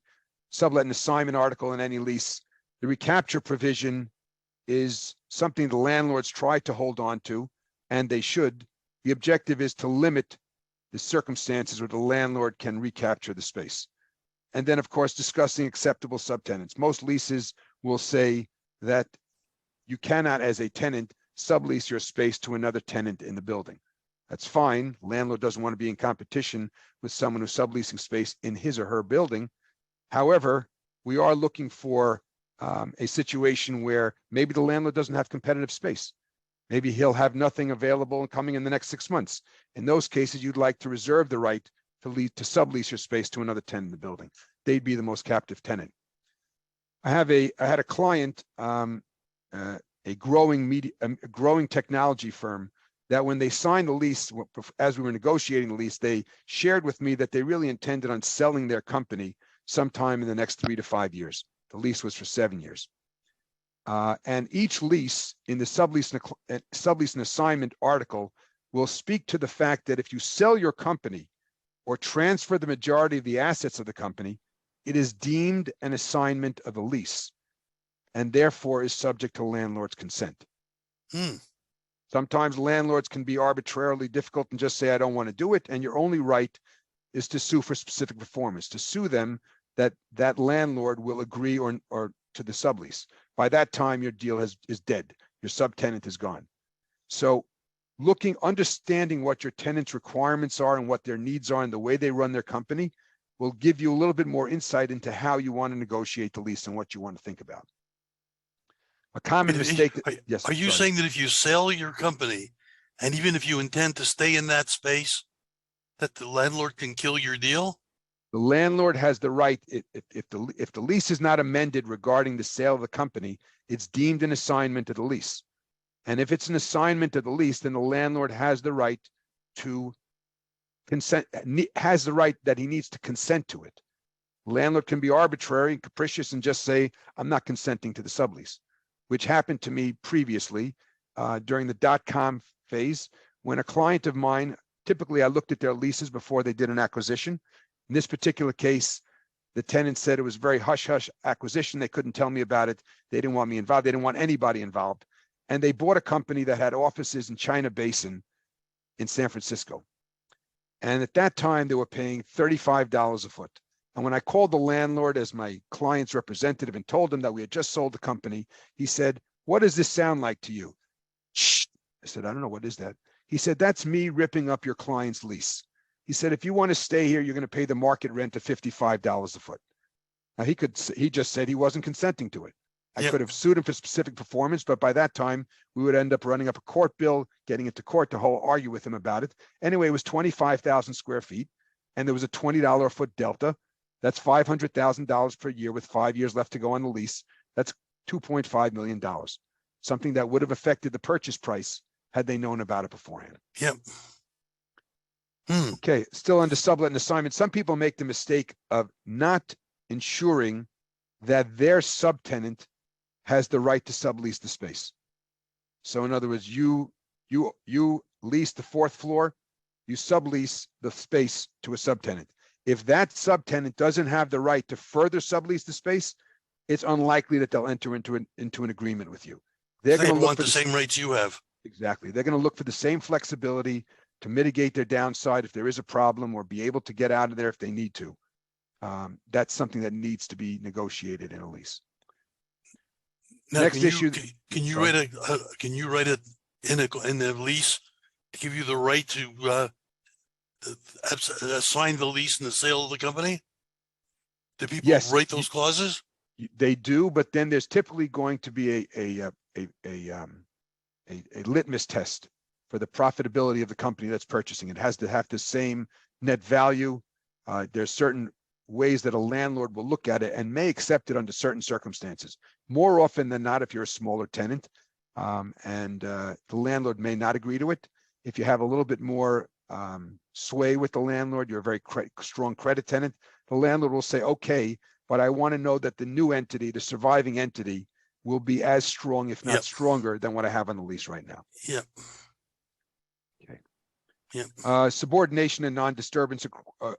sublet and assignment article in any lease. The recapture provision is something the landlords try to hold on to, and they should. The objective is to limit the circumstances where the landlord can recapture the space. And then, of course, discussing acceptable subtenants. Most leases will say that you cannot, as a tenant, sublease your space to another tenant in the building. That's fine. Landlord doesn't want to be in competition with someone who's subleasing space in his or her building. However, we are looking for a situation where maybe the landlord doesn't have competitive space. Maybe he'll have nothing available and coming in the next 6 months. In those cases, you'd like to reserve the right to sublease your space to another tenant in the building. They'd be the most captive tenant. I had a client, a growing technology firm, that when they signed the lease, as we were negotiating the lease, they shared with me that they really intended on selling their company sometime in the next 3 to 5 years. The lease was for 7 years. And each lease in the sublease and assignment article will speak to the fact that if you sell your company or transfer the majority of the assets of the company, it is deemed an assignment of a lease and therefore is subject to landlord's consent. Sometimes landlords can be arbitrarily difficult and just say, I don't want to do it. And your only right is to sue for specific performance, to sue them that that landlord will agree or to the sublease. By that time, your deal is dead. Your subtenant is gone. So understanding what your tenant's requirements are and what their needs are and the way they run their company will give you a little bit more insight into how you want to negotiate the lease and what you want to think about. A common mistake. Yes. Are you saying that if you sell your company, and even if you intend to stay in that space, that the landlord can kill your deal? The landlord has the right, if the lease is not amended regarding the sale of the company, it's deemed an assignment of the lease. And if it's an assignment of the lease, then the landlord has the right to consent, has the right that he needs to consent to it. Landlord can be arbitrary and capricious and just say, I'm not consenting to the sublease, which happened to me previously during the .com phase when a client of mine, typically I looked at their leases before they did an acquisition. In this particular case, the tenant said it was very hush-hush acquisition. They couldn't tell me about it. They didn't want me involved. They didn't want anybody involved. And they bought a company that had offices in China Basin in San Francisco. And at that time, they were paying $35 a foot. And when I called the landlord as my client's representative and told him that we had just sold the company, he said, what does this sound like to you? Shh. I said, I don't know, what is that? He said, that's me ripping up your client's lease. He said, if you want to stay here, you're going to pay the market rent of $55 a foot. Now he just said he wasn't consenting to it. I could have sued him for specific performance, but by that time we would end up running up a court bill, getting into court to argue with him about it. Anyway, it was 25,000 square feet and there was a $20 a foot delta. That's $500,000 per year with 5 years left to go on the lease. That's $2.5 million, something that would have affected the purchase price had they known about it beforehand. Yep. Okay, still under sublet and assignment. Some people make the mistake of not ensuring that their subtenant has the right to sublease the space. So in other words, you lease the 4th floor, you sublease the space to a subtenant. If that subtenant doesn't have the right to further sublease the space, it's unlikely that they'll enter into an agreement with you. They're going to want the same rates you have. Exactly. They're going to look for the same flexibility to mitigate their downside if there is a problem or be able to get out of there if they need to. That's something that needs to be negotiated in a lease. Now, Next issue. Can you write it in the lease to give you the right to assign the lease and the sale of the company? Do people write those clauses? They do, but then there's typically going to be a litmus test for the profitability of the company that's purchasing. It has to have the same net value, There's certain ways that a landlord will look at it and may accept it under certain circumstances. More often than not, if you're a smaller tenant, and the landlord may not agree to it. If you have a little bit more sway with the landlord, you're a very strong credit tenant, the landlord will say, okay, but I want to know that the new entity, the surviving entity, will be as strong, if not Yep. stronger than what I have on the lease right now. Yep. Okay. Yep. Subordination and non-disturbance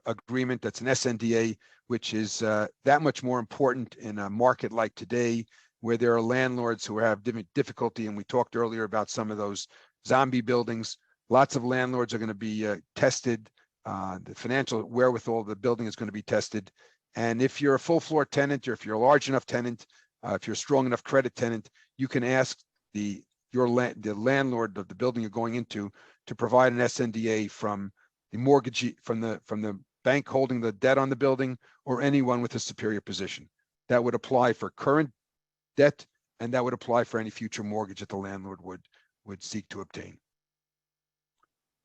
agreement, that's an SNDA, which is that much more important in a market like today, where there are landlords who have difficulty. And we talked earlier about some of those zombie buildings. Lots of landlords are going to be tested. The financial wherewithal of the building is going to be tested. And if you're a full floor tenant, or if you're a large enough tenant, if you're a strong enough credit tenant, you can ask the landlord of the building you're going into to provide an SNDA from the mortgagee, from the bank holding the debt on the building, or anyone with a superior position. That would apply for current debt, and that would apply for any future mortgage that the landlord would seek to obtain.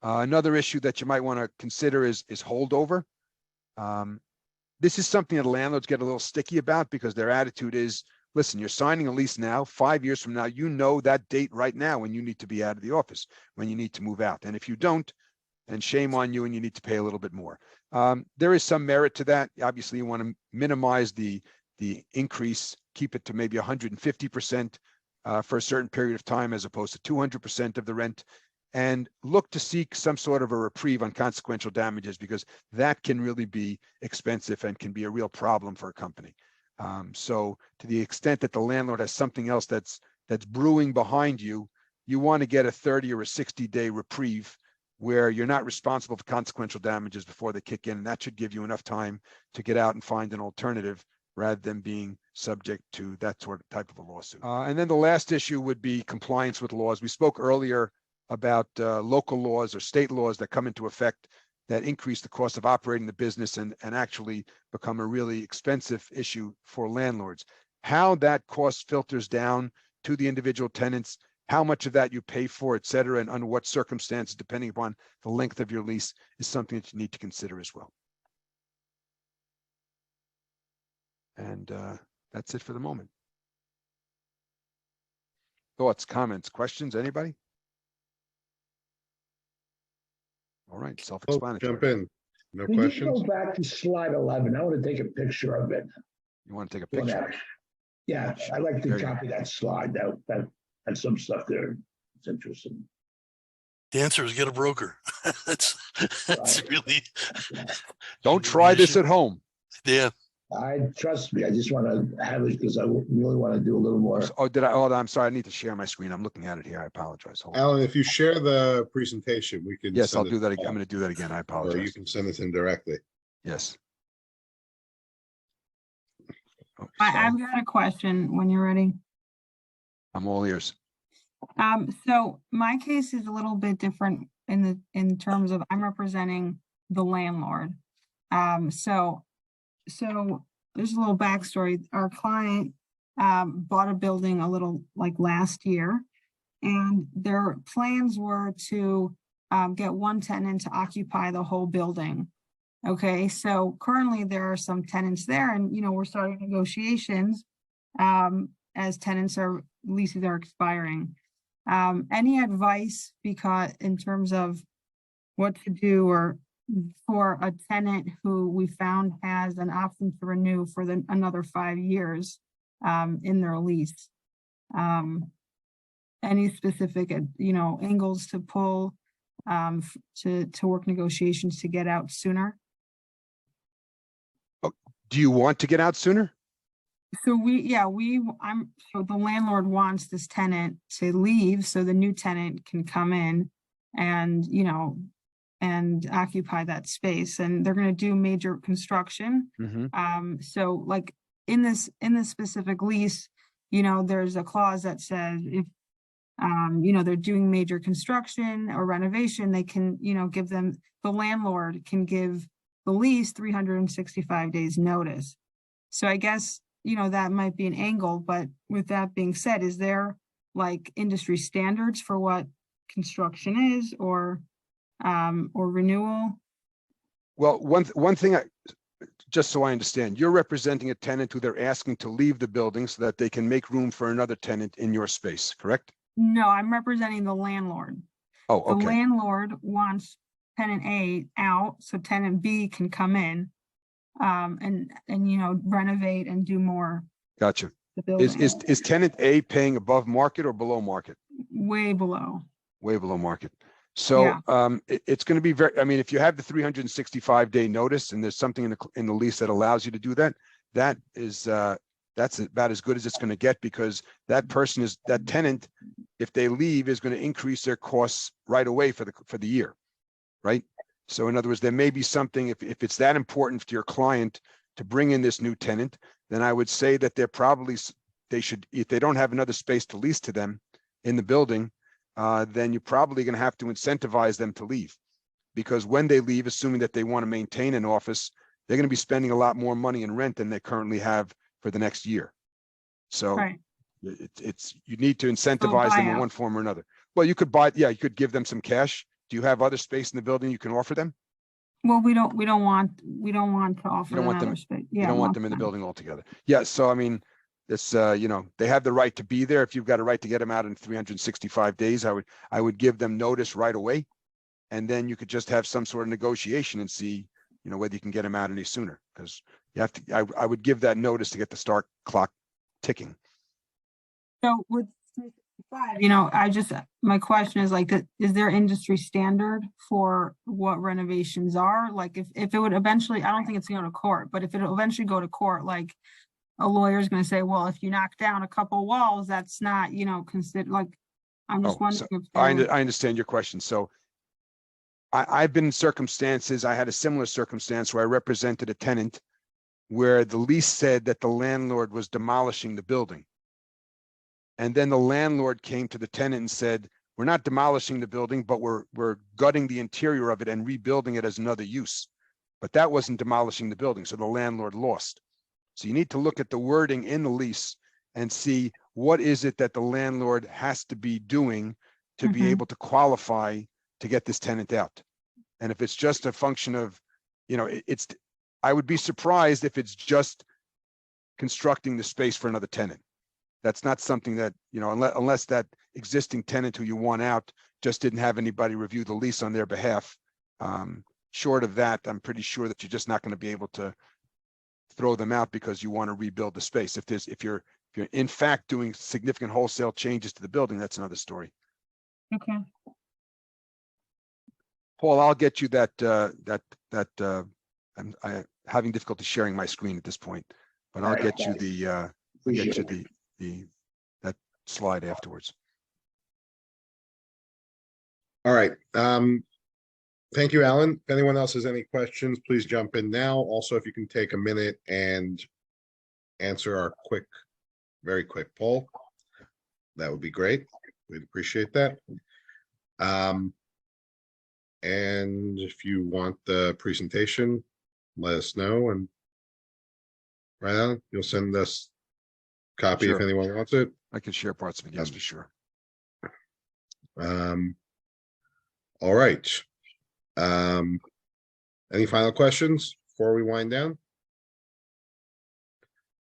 Another issue that you might want to consider is holdover. This is something that landlords get a little sticky about, because their attitude is, listen, you're signing a lease now, 5 years from now, you know that date right now when you need to be out of the office, when you need to move out. And if you don't, then shame on you, and you need to pay a little bit more. There is some merit to that. Obviously, you want to minimize the increase, keep it to maybe 150% for a certain period of time, as opposed to 200% of the rent, and look to seek some sort of a reprieve on consequential damages, because that can really be expensive and can be a real problem for a company. So to the extent that the landlord has something else that's brewing behind you, you want to get a 30 or a 60-day reprieve where you're not responsible for consequential damages before they kick in. And that should give you enough time to get out and find an alternative, rather than being subject to that sort of type of a lawsuit. And then the last issue would be compliance with laws. We spoke earlier about local laws or state laws that come into effect that increase the cost of operating the business and actually become a really expensive issue for landlords. How that cost filters down to the individual tenants, how much of that you pay for, et cetera, and under what circumstances, depending upon the length of your lease, is something that you need to consider as well. And that's it for the moment. Thoughts, comments, questions, anybody? All right, Oh, self-explanatory. jump in. No Can you questions? go back to slide 11? I want to take a picture of it. You want to take a For picture? that. Yeah, I'd like to There you copy that slide. That had some stuff there. It's interesting. The answer is get a broker. that's Right. really. Don't try this at home. Yeah. Trust me, I just want to have it because I really want to do a little more. Oh, did I? Oh, I'm sorry. I need to share my screen. I'm looking at it here. I apologize. Hold on. Alan, if you share the presentation, we can. Yes, I'll send do it that again. to I'm going to do that again. I Or you apologize. can send it to him directly. Yes. Oh, I've got a question when you're ready. I'm all ears. So my case is a little bit different in terms of I'm representing the landlord. So there's a little backstory. Our client bought a building a little like last year, and their plans were to get one tenant to occupy the whole building. Okay, so currently there are some tenants there, and we're starting negotiations as leases are expiring. Any advice, because in terms of what to do, or for a tenant who we found has an option to renew for another 5 years in their lease? Any specific angles to pull to work negotiations to get out sooner? Do you want to get out sooner? So so the landlord wants this tenant to leave so the new tenant can come in and, and occupy that space, and they're going to do major construction. Mm-hmm. So like in this specific lease, there's a clause that says if, they're doing major construction or renovation, they can, the landlord can give the lease 365 days notice. So I guess, that might be an angle, but with that being said, is there like industry standards for what construction is or renewal? Well, one thing, just so I understand, you're representing a tenant who they're asking to leave the building so that they can make room for another tenant in your space, correct? No, I'm representing the landlord. Oh, The okay, landlord wants tenant A out so tenant B can come in. And you know, renovate and do more gotcha. the building. Is tenant A paying above market or below market? Way below. Way below market. So Yeah. it's going to be very, I mean, if you have the 365-day notice and there's something in the lease that allows you to do that, that is that's about as good as it's going to get, because that tenant, if they leave, is going to increase their costs right away for the year, right? So in other words, there may be something, if it's that important to your client to bring in this new tenant, then I would say that they should, if they don't have another space to lease to them in the building, then you're probably going to have to incentivize them to leave, because when they leave, assuming that they want to maintain an office, they're going to be spending a lot more money in rent than they currently have for the next year. So Right. you need to incentivize them in buyout. one form or another. Well, you could you could give them some cash. Do you have other space in the building you can offer them? Well, we don't want to offer don't want another them- space. You Yeah. don't want them in the building altogether. Yeah. So, I mean, this, you know, they have the right to be there. If you've got a right to get them out in 365 days, I would give them notice right away. And then you could just have some sort of negotiation and see, you know, whether you can get them out any sooner, because you have to, I would give that notice to get the start clock ticking. So with 365, you know, my question is like, is there industry standard for what renovations are? Like if it would eventually, I don't think it's going to court, but if it'll eventually go to court, like a lawyer's going to say, well, if you knock down a couple walls, that's not, you know, considered like, I'm just Oh, wondering so if there was- I understand your question. So I've been in circumstances, I had a similar circumstance where I represented a tenant where the lease said that the landlord was demolishing the building. And then the landlord came to the tenant and said, we're not demolishing the building, but we're gutting the interior of it and rebuilding it as another use. But that wasn't demolishing the building, so the landlord lost. So you need to look at the wording in the lease and see what is it that the landlord has to be doing to be Mhm. able to qualify to get this tenant out. And if it's just a function of, you know, I would be surprised if it's just constructing the space for another tenant. That's not something that, you know, unless that existing tenant who you want out just didn't have anybody review the lease on their behalf. Short of that, I'm pretty sure that you're just not going to be able to throw them out because you want to rebuild the space. If you're in fact doing significant wholesale changes to the building, that's another story. Okay. Paul, I'll get you that I'm having difficulty sharing my screen at this point, but I'll All right, get you thanks. get Appreciate you it. that slide afterwards. All right. Thank you, Alan. If anyone else has any questions, please jump in now. Also, if you can take a minute and answer our very quick poll, that would be great. We'd appreciate that. And if you want the presentation, let us know. And right, Alan, you'll send us a copy if Sure. anyone wants it. I can share parts of it, yes, for sure. All right. Any final questions before we wind down?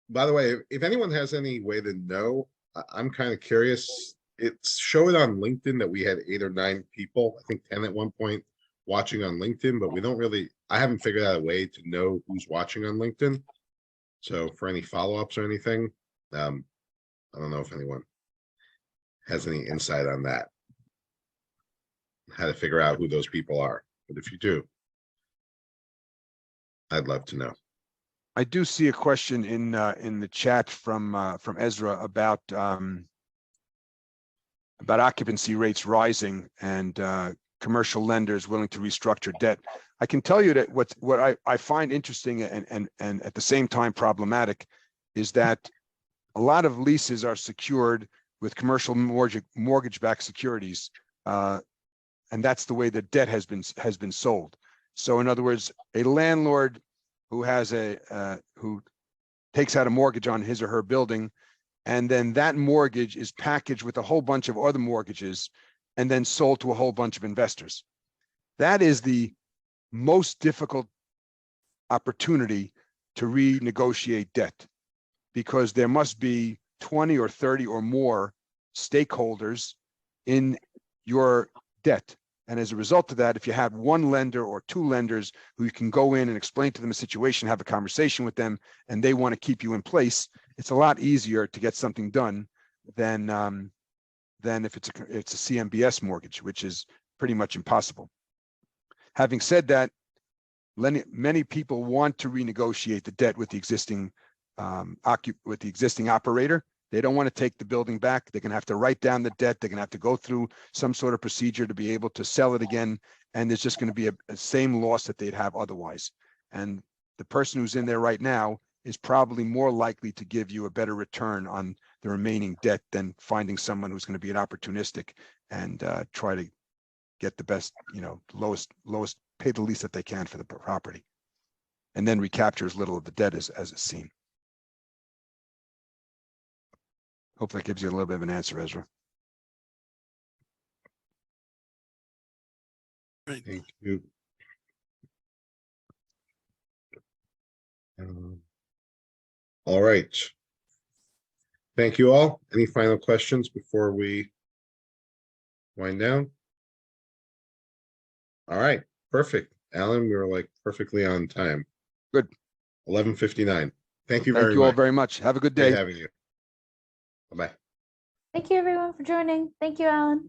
By the way, if anyone has any way to know, I'm kind of curious. It's showed on LinkedIn that we had 8 or 9 people, I think 10 at one point, watching on LinkedIn, but we don't really, I haven't figured out a way to know who's watching on LinkedIn. So for any follow-ups or anything, I don't know if anyone has any insight on that, how to figure out who those people are. But if you do, I'd love to know. I do see a question in the chat from Ezra about occupancy rates rising and commercial lenders willing to restructure debt. I can tell you that what I find interesting and at the same time problematic is that a lot of leases are secured with commercial mortgage-backed securities, and that's the way the debt has been sold. So in other words, a landlord who has who takes out a mortgage on his or her building, and then that mortgage is packaged with a whole bunch of other mortgages and then sold to a whole bunch of investors. That is the most difficult opportunity to renegotiate debt, because there must be 20 or 30 or more stakeholders in your debt. And as a result of that, if you have one lender or two lenders who you can go in and explain to them a situation, have a conversation with them, and they want to keep you in place, it's a lot easier to get something done than if it's a CMBS mortgage, which is pretty much impossible. Having said that, many people want to renegotiate the debt with the existing operator. They don't want to take the building back. They're going to have to write down the debt. They're going to have to go through some sort of procedure to be able to sell it again. And there's just going to be a same loss that they'd have otherwise. And the person who's in there right now is probably more likely to give you a better return on the remaining debt than finding someone who's going to be an opportunistic and try to get the best, lowest, pay the least that they can for the property, and then recapture as little of the debt as it's seen. Hope that gives you a little bit of an answer, Ezra. Right. Thank you. All right. Thank you all. Any final questions before we wind down? All right, perfect. Alan, we were like perfectly on time. Good. 11:59. Thank you Thank very you all much. very much. Have a good Great day. having you. Bye-bye. Thank you everyone for joining. Thank you, Alan.